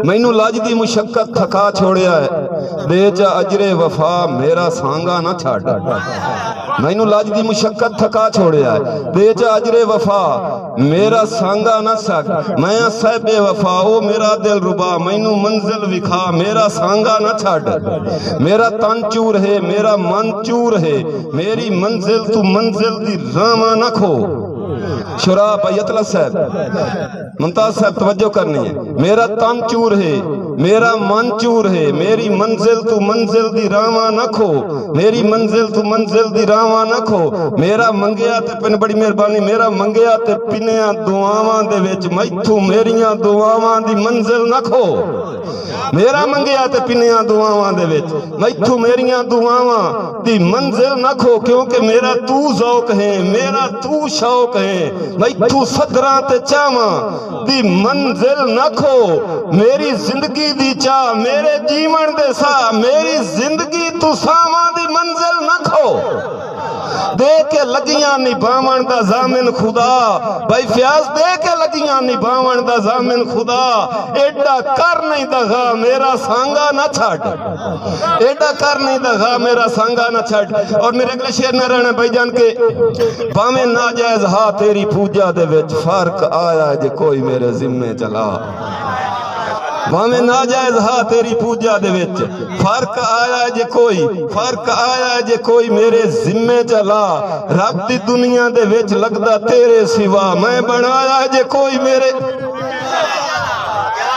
मैनू लज दी मुशक्कत थका छोड़िया है, दे च अजरे वफा मेरा सांगा ना छड़। मैनू लज दी मुशक्कत थका छोड़िया है, दे च अजरे वफा मेरा सांगा ना छड़। मैं सहबे वफा ओ मेरा दिल रुबा, मैनू मंजिल विखा मेरा सांगा ना छड़। मेरा तन चूर है मेरा मन चूर है, मेरी मंजिल तू मंजिल दी रामा ना खो। शुरा बैतला साहब मुमताज साहब तवज्जो करनी है। मेरा तन चूर है मेरा मन चूर है, मेरी मंजिल तू मंजिल दी रावा न खो। मेरी मंजिल तू मंजिल दी रावा न खो। मेरा मंगिया ते पिन बड़ी मेहरबानी, मेरा मंगिया ते पिनिया दुआवां दे विच मैथू मेरियां दुआवां दी मंजिल न खो। मेरा मंगिया ते पिनिया दुआवां दे विच मैथू मेरियां दुआवां दी मंजिल न खो। क्योंकि मेरा तू ज़ौक है मेरा तू शौक है, मैथू सदरां ते चावां दी मंजिल न खो। मेरी जिंदगी दी चाह मेरे जीवन दे सा, मेरी जिंदगी तू सावां दी मंजिल न खो। दे के लगियां निभावन दा जामिन खुदा, भाई फ्याज दे के लगियां निभावन दा जामिन खुदा। एडा कर नहीं दगा मेरा सांगा ना छड़, एडा कर नहीं दगा मेरा सांगा ना छड़। और मेरे अगले शेर न रहना भाईजान के, भावें नाजायज हा तेरी पूजा दे विच फर्क आया जे कोई मेरे जिम्मे चला। भावें नाजायज हा तेरी पूजा दे विच फर्क आया जे कोई, फर्क आया जे कोई मेरे जिम्मे चला। रब दी दुनिया दे विच लगदा तेरे सिवा, मैं बनाया जे कोई मेरे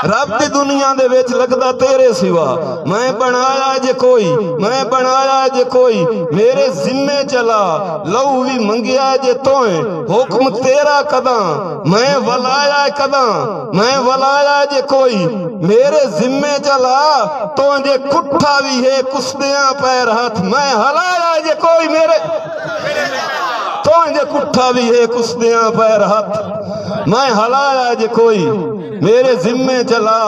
रब दी दुनिया दे विच लगदा तेरे सिवा। मैं बनाया जे कोई, मैं बनाया जे कोई मेरे जिम्मे चला। लहू भी मंगिया जे तोए हुक्म तेरा कदा, मैं वलाया कदा, मैं वलाया जे कोई मेरे जिम्मे चला। तो जे कुट्ठा भी है कुसदियां पैर हाथ, मैं हलाया जे कोई मेरे तो जे कुट्ठा भी है कुसदियां पैर हाथ, मैं हलाया जे कोई मेरे जिम्मे चला।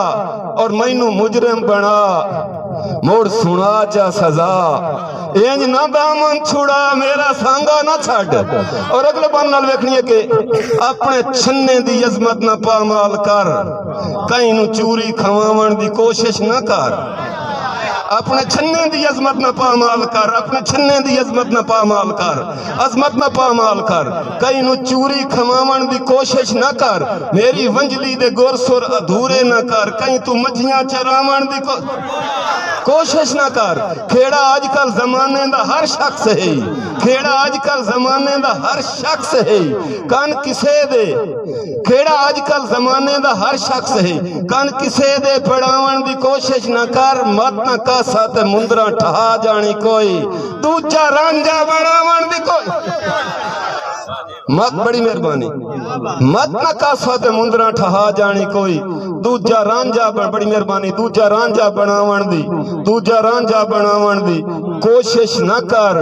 और मैनू मुजरिम बना मोड़ सुना चा सजा, इंज ना दामन छुड़ा मेरा सांगा ना छड़। और अगले बार नाल वेखनी है कि अपने छन्ने दी अजमत ना पामाल कर, कहीं नू चूरी खवावन दी कोशिश ना कर। अपने छन्ने दी अजमत न पामाल कर, अपने छन्ने दी अजमत न पामाल कर, अजमत न पामाल कर। कहीं नू चूरी खवावन दी कोशिश न कर, मेरी वंजली दे गुरसुर अधूरे न कर। कहीं तू मछियां चरावन दी कोशिश न कर। खेड़ा आजकल जमाने दा हर शख्स है, खेड़ा आजकल जमाने दा हर शख्स है। कन किसे दे खेड़ा आजकल जमाने दा हर शख्स है, कन किसे दे पड़ावन दी कोशिश न कर। मत न कासा ते मुंदरा ठहा जानी कोई, दूजा रांझा बनावन दी कोई मत। बड़ी मेहरबानी। मत न कासा ते मुंदरा ठहा जानी कोई, दूजा रांझा बड़ी मेहरबानी, दूजा रांझा बनावन दी, दूजा रांझा बनावन दी कोशिश न कर।